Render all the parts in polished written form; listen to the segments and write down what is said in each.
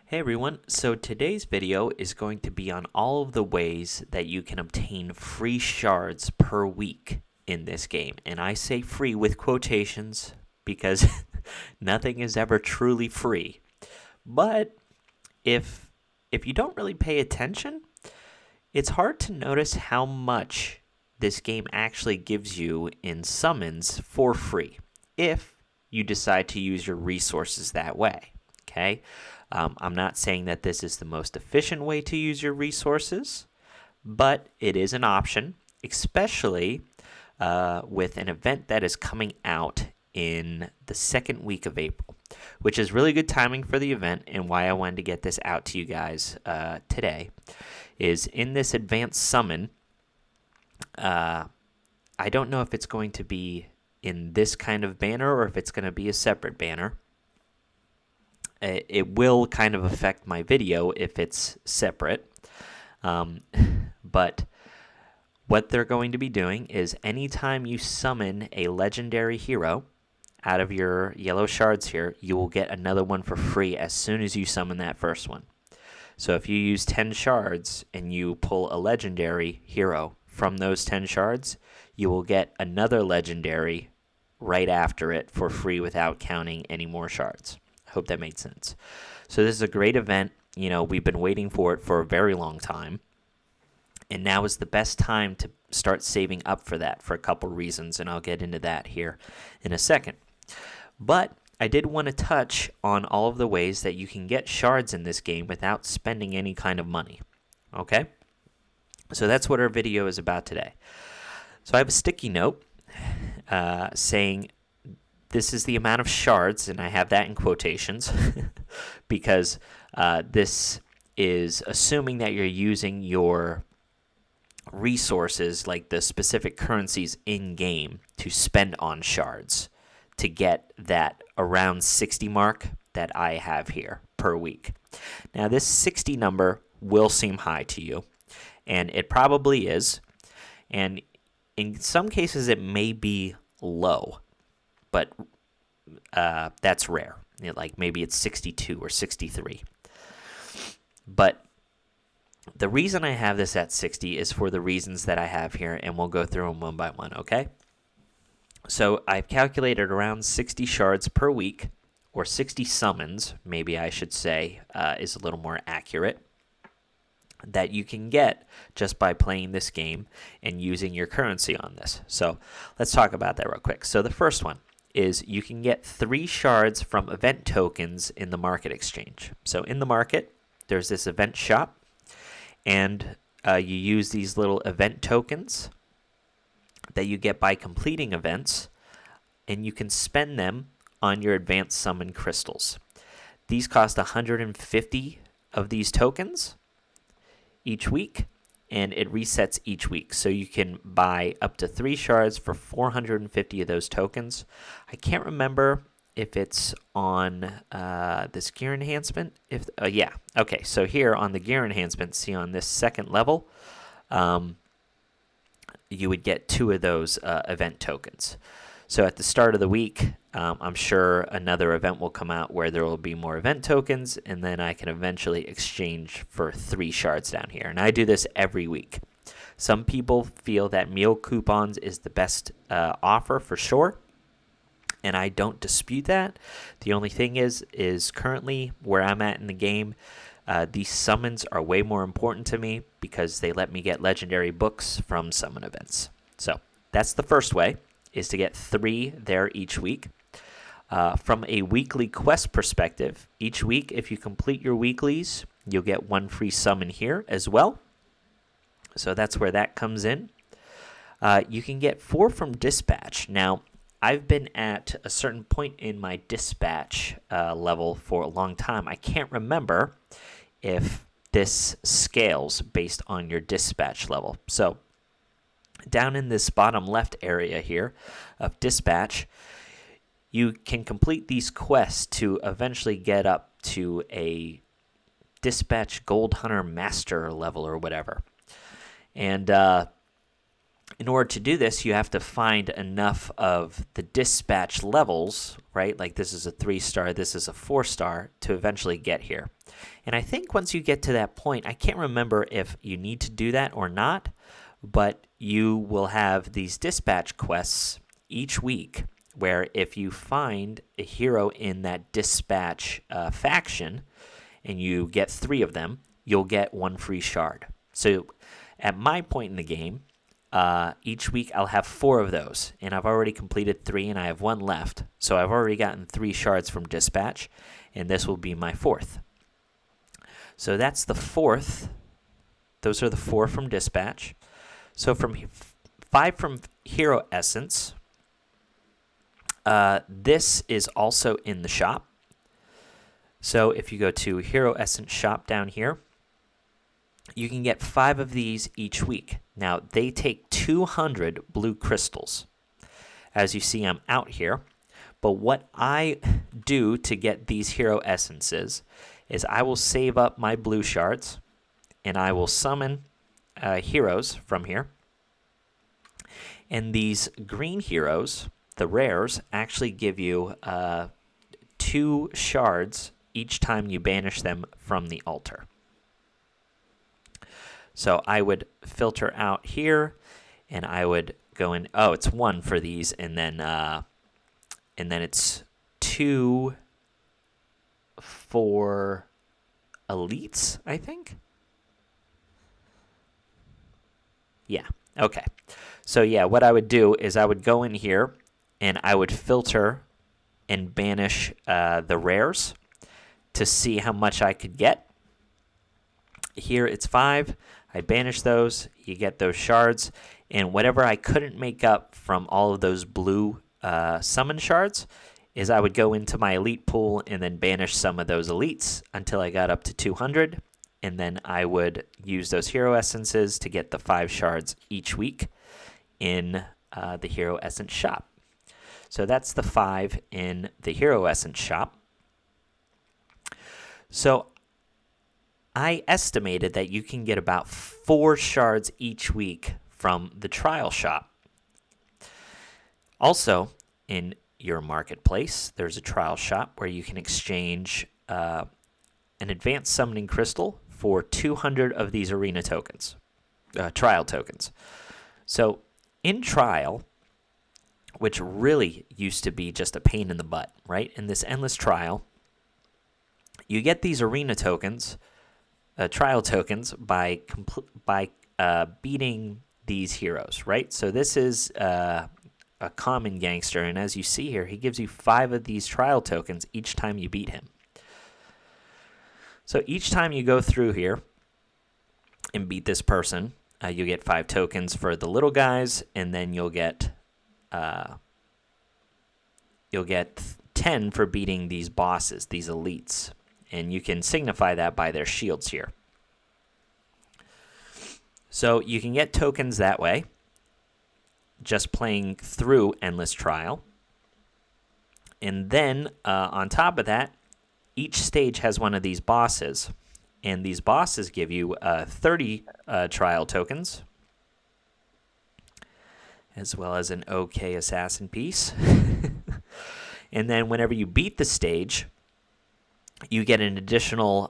Hey everyone, so today's video is going to be on all of the ways that you can obtain free shards per week in this game. And I say free with quotations because nothing is ever truly free. But if you don't really pay attention, it's hard to notice how much this game actually gives you in summons for free if you decide to use your resources that way. Okay? I'm not saying that this is the most efficient way to use your resources, but it is an option, especially with an event that is coming out in the second week of April, which is really good timing for the event. And why I wanted to get this out to you guys today is in this advanced summon. I don't know if it's going to be in this kind of banner or if it's going to be a separate banner. It will kind of affect my video if it's separate. But what they're going to be doing is anytime you summon a legendary hero out of your yellow shards here, you will get another one for free as soon as you summon that first one. So if you use 10 shards and you pull a legendary hero from those 10 shards, you will get another legendary right after it for free without counting any more shards. I hope that made sense. So this is a great event. You know, we've been waiting for it for a very long time. And now is the best time to start saving up for that for a couple reasons, and I'll get into that here in a second. But I did want to touch on all of the ways that you can get shards in this game without spending any kind of money. Okay? So that's what our video is about today. So I have a sticky note saying this is the amount of shards, and I have that in quotations, because this is assuming that you're using your resources, like the specific currencies in-game, to spend on shards to get that around 60 mark that I have here per week. Now, this 60 number will seem high to you, and it probably is, and in some cases it may be low, but that's rare. You know, like maybe it's 62 or 63. But the reason I have this at 60 is for the reasons that I have here, and we'll go through them one by one, okay? So I've calculated around 60 shards per week, or 60 summons, maybe I should say, is a little more accurate, that you can get just by playing this game and using your currency on this. So let's talk about that real quick. So the first one is you can get 3 shards from event tokens in the market exchange. So in the market, there's this event shop, and you use these little event tokens that you get by completing events, and you can spend them on your advanced summon crystals. These cost 150 of these tokens each week, and it resets each week. So you can buy up to 3 shards for 450 of those tokens. I can't remember if it's on this gear enhancement. Yeah, okay. So here on the gear enhancement, see on this second level, you would get 2 of those event tokens. So at the start of the week, I'm sure another event will come out where there will be more event tokens, and then I can eventually exchange for 3 shards down here. And I do this every week. Some people feel that meal coupons is the best offer for sure, and I don't dispute that. The only thing is currently where I'm at in the game, these summons are way more important to me because they let me get legendary books from summon events. So that's the first way, is to get 3 there each week. From a weekly quest perspective, each week, if you complete your weeklies, you'll get 1 free summon here as well. So that's where that comes in. You can get 4 from dispatch. Now, I've been at a certain point in my dispatch level for a long time. I can't remember if this scales based on your dispatch level. So down in this bottom left area here of dispatch, you can complete these quests to eventually get up to a dispatch gold hunter master level or whatever. And In order to do this, you have to find enough of the dispatch levels, right? Like this is a 3-star, this is a 4-star, to eventually get here. And I think once you get to that point, I can't remember if you need to do that or not, but you will have these dispatch quests each week where if you find a hero in that dispatch faction and you get 3 of them, you'll get 1 free shard. So at my point in the game, each week I'll have 4 of those, and I've already completed 3 and I have 1 left. So I've already gotten 3 shards from dispatch, and this will be my 4th. So that's the 4th. Those are the 4 from dispatch. So from 5 from hero essence, this is also in the shop. So if you go to hero essence shop down here, you can get 5 of these each week. Now, they take 200 blue crystals. As you see, I'm out here. But what I do to get these hero essences is I will save up my blue shards, and I will summon heroes from here. And these green heroes, the rares, actually give you 2 shards each time you banish them from the altar. So I would filter out here, and I would go in. Oh, it's 1 for these, and then it's 2 for elites, I think. Yeah. Okay. So yeah, what I would do is I would go in here, and I would filter and banish the rares to see how much I could get. Here it's 5. I banish those, you get those shards, and whatever I couldn't make up from all of those blue summon shards is I would go into my elite pool and then banish some of those elites until I got up to 200, and then I would use those hero essences to get the 5 shards each week in the hero essence shop. So that's the 5 in the hero essence shop. So I estimated that you can get about 4 shards each week from the trial shop. Also, in your marketplace, there's a trial shop where you can exchange an advanced summoning crystal for 200 of these arena tokens, trial tokens. So in trial, which really used to be just a pain in the butt, right? In this endless trial, you get these arena tokens, trial tokens, by beating these heroes, right? So this is a common gangster, and as you see here, he gives you 5 of these trial tokens each time you beat him. So each time you go through here and beat this person, you get 5 tokens for the little guys, and then you'll get 10 for beating these bosses, these elites. And you can signify that by their shields here. So you can get tokens that way, just playing through Endless Trial. And then, on top of that, each stage has one of these bosses. And these bosses give you 30 trial tokens, as well as an OK assassin piece. And then whenever you beat the stage, you get an additional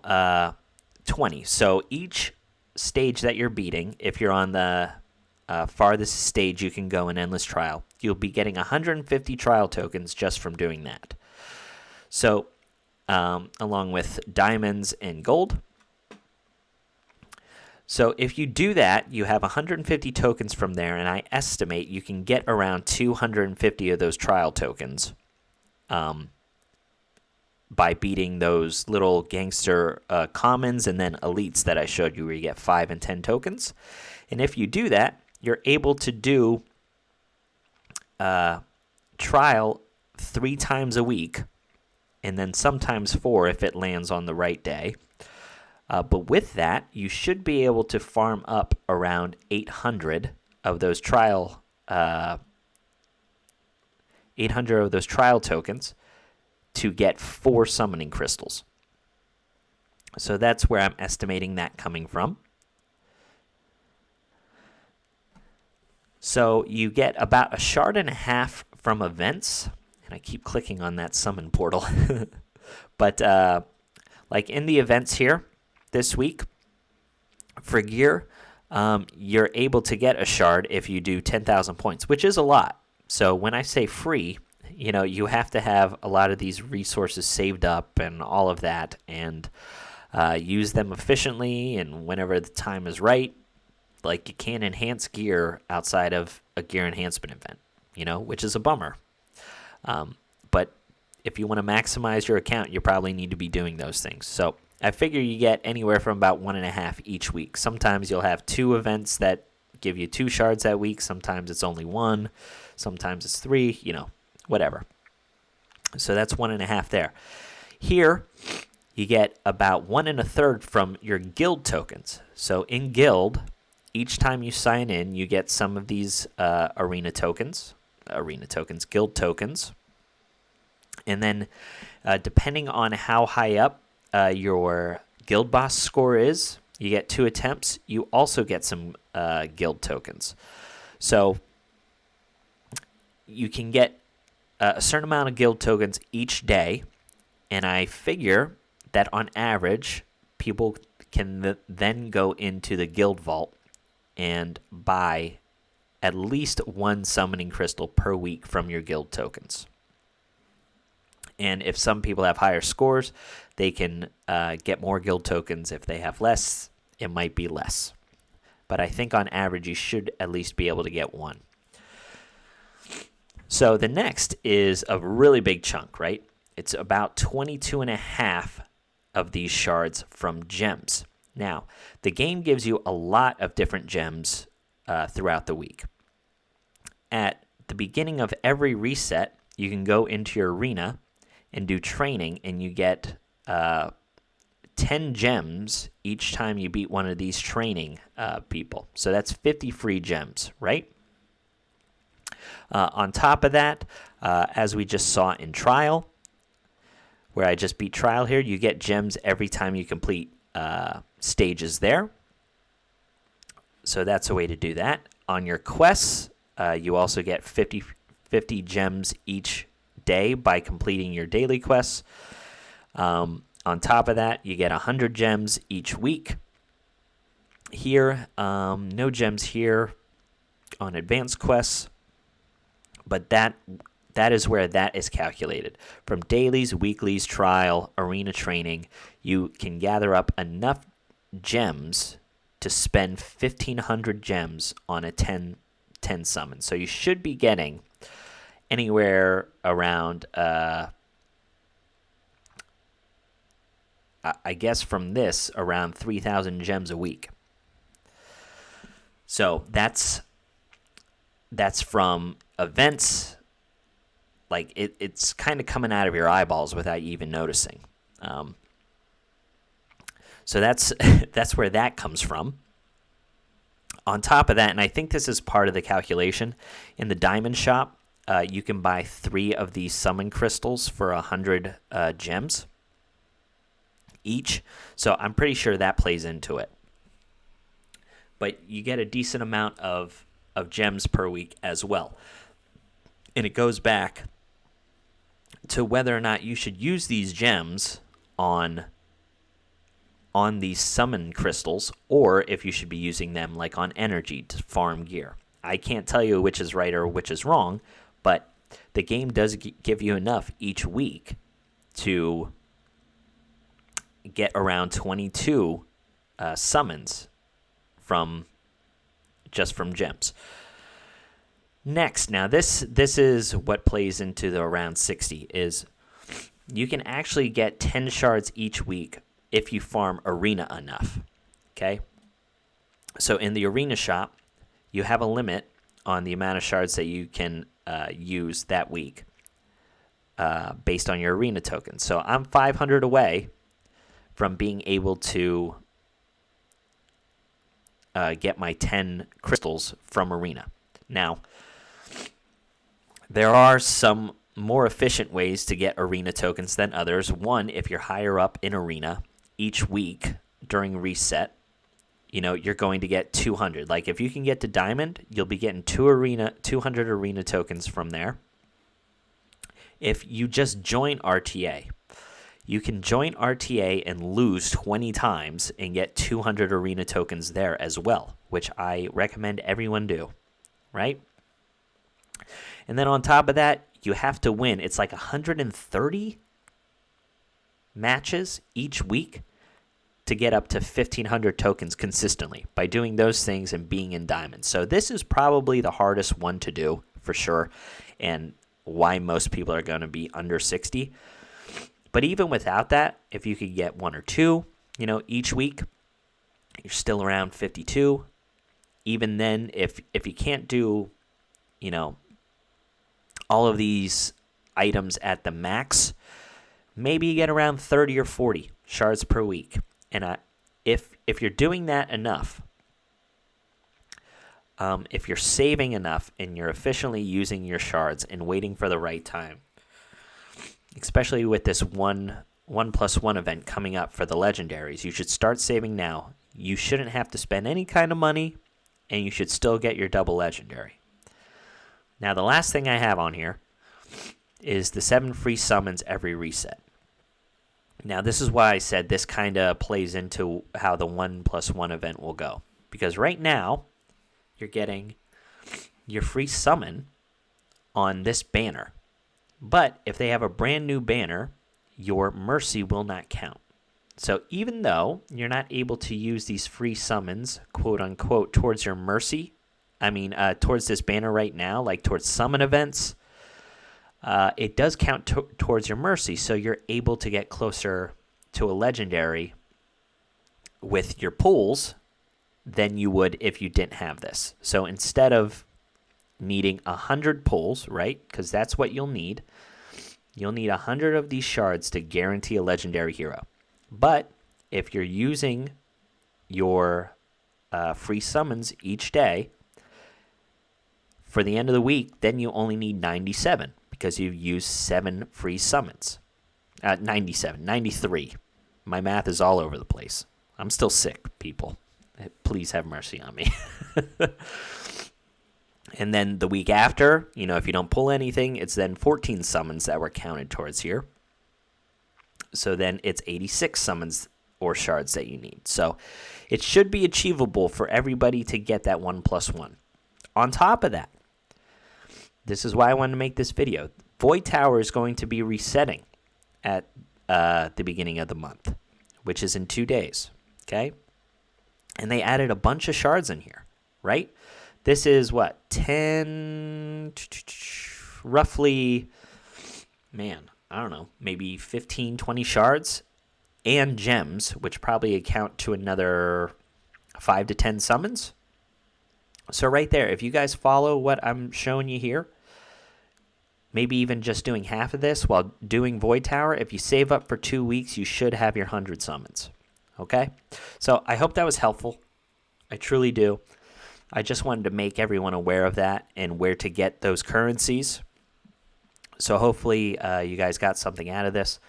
20. So each stage that you're beating, if you're on the farthest stage you can go in Endless Trial, you'll be getting 150 trial tokens just from doing that. So, along with diamonds and gold. So if you do that, you have 150 tokens from there, and I estimate you can get around 250 of those trial tokens by beating those little gangster commons and then elites that I showed you, where you get 5 and 10 tokens. And if you do that, you're able to do trial 3 times a week, and then sometimes 4 if it lands on the right day. But with that, you should be able to farm up around 800 of those trial 800 of those trial tokens to get 4 summoning crystals. So that's where I'm estimating that coming from. So you get about a shard and a half from events, and I keep clicking on that summon portal. But like in the events here this week for gear, you're able to get a shard if you do 10,000 points, which is a lot. So when I say free, you have to have a lot of these resources saved up and all of that, and use them efficiently and whenever the time is right. Like, you can't enhance gear outside of a gear enhancement event, which is a bummer. But if you want to maximize your account, you probably need to be doing those things. So I figure you get anywhere from about 1.5 each week. Sometimes you'll have 2 events that give you 2 shards that week. Sometimes it's only 1. Sometimes it's 3, whatever. So that's 1.5 there. Here, you get about 1 1/3 from your guild tokens. So in guild, each time you sign in, you get some of these guild tokens. And then depending on how high up your guild boss score is, you get 2 attempts. You also get some guild tokens. So you can get a certain amount of guild tokens each day. And I figure that on average, people can then go into the guild vault and buy at least 1 summoning crystal per week from your guild tokens. And if some people have higher scores, they can get more guild tokens. If they have less, it might be less. But I think on average, you should at least be able to get 1. So the next is a really big chunk, right? It's about 22.5 of these shards from gems. Now, the game gives you a lot of different gems throughout the week. At the beginning of every reset, you can go into your arena and do training, and you get 10 gems each time you beat one of these training people. So that's 50 free gems, right? On top of that, as we just saw in Trial, where I just beat Trial here, you get gems every time you complete stages there. So that's a way to do that. On your quests, you also get 50 gems each day by completing your daily quests. On top of that, you get 100 gems each week. Here, no gems here on advanced quests, but that is where that is calculated. From dailies, weeklies, trial, arena training, you can gather up enough gems to spend 1,500 gems on a 10 summon. So you should be getting anywhere around, I guess from this, around 3,000 gems a week. So that's from events. Like, it's kind of coming out of your eyeballs without you even noticing. So that's where that comes from. On top of that, and I think this is part of the calculation, in the diamond shop, you can buy 3 of these summon crystals for 100 gems each. So I'm pretty sure that plays into it. But you get a decent amount of gems per week as well. And it goes back to whether or not you should use these gems on these summon crystals, or if you should be using them like on energy to farm gear. I can't tell you which is right or which is wrong, but the game does give you enough each week to get around 22 summons from gems. Next, now this is what plays into the around 60, is you can actually get 10 shards each week if you farm arena enough, okay? So in the arena shop, you have a limit on the amount of shards that you can use that week based on your arena tokens. So I'm 500 away from being able to get my 10 crystals from arena. Now, there are some more efficient ways to get arena tokens than others. One, if you're higher up in arena each week during reset, you're going to get 200. Like if you can get to diamond, you'll be getting 200 arena tokens from there. If you just join RTA, you can join RTA and lose 20 times and get 200 arena tokens there as well, which I recommend everyone do, right? And then on top of that, you have to win. It's like 130 matches each week to get up to 1,500 tokens consistently by doing those things and being in diamonds. So this is probably the hardest one to do for sure, and why most people are going to be under 60. But even without that, if you could get 1 or 2, each week, you're still around 52. Even then, if you can't do, all of these items at the max, maybe you get around 30 or 40 shards per week. And if you're doing that enough, if you're saving enough and you're efficiently using your shards and waiting for the right time, especially with this 1+1 event coming up for the legendaries, you should start saving now. You shouldn't have to spend any kind of money, and you should still get your double legendary. Now, the last thing I have on here is the 7 free summons every reset. Now, this is why I said this kind of plays into how the 1+1 event will go. Because right now, you're getting your free summon on this banner. But if they have a brand new banner, your mercy will not count. So even though you're not able to use these free summons, quote unquote, towards your mercy, towards this banner right now, like towards summon events, it does count towards your mercy, so you're able to get closer to a legendary with your pulls than you would if you didn't have this. So instead of needing 100 pulls, right, because that's what you'll need 100 of these shards to guarantee a legendary hero. But if you're using your free summons each day, for the end of the week, then you only need 97. Because you've used 7 free summons. 93. My math is all over the place. I'm still sick, people. Please have mercy on me. And then the week after, if you don't pull anything, it's then 14 summons that were counted towards here. So then it's 86 summons or shards that you need. So it should be achievable for everybody to get that 1+1. On top of that, this is why I wanted to make this video. Void Tower is going to be resetting at the beginning of the month, which is in 2 days, okay? And they added a bunch of shards in here, right? This is what, 10, roughly, I don't know, maybe 15, 20 shards and gems, which probably account to another 5 to 10 summons. So right there, if you guys follow what I'm showing you here, maybe even just doing half of this while doing Void Tower, if you save up for 2 weeks, you should have your 100 summons. Okay? So I hope that was helpful. I truly do. I just wanted to make everyone aware of that and where to get those currencies. So hopefully you guys got something out of this.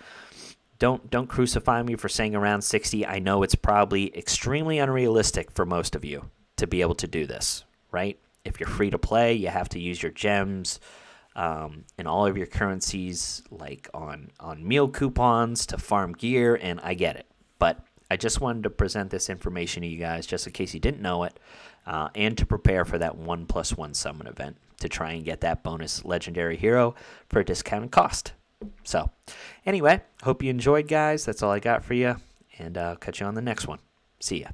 Don't crucify me for saying around 60. I know it's probably extremely unrealistic for most of you to be able to do this, right? If you're free to play, you have to use your gems and all of your currencies, like on meal coupons to farm gear, and I get it. But I just wanted to present this information to you guys just in case you didn't know it, and to prepare for that 1+1 summon event to try and get that bonus legendary hero for a discounted cost. So anyway, hope you enjoyed, guys. That's all I got for you, and I'll catch you on the next one. See ya.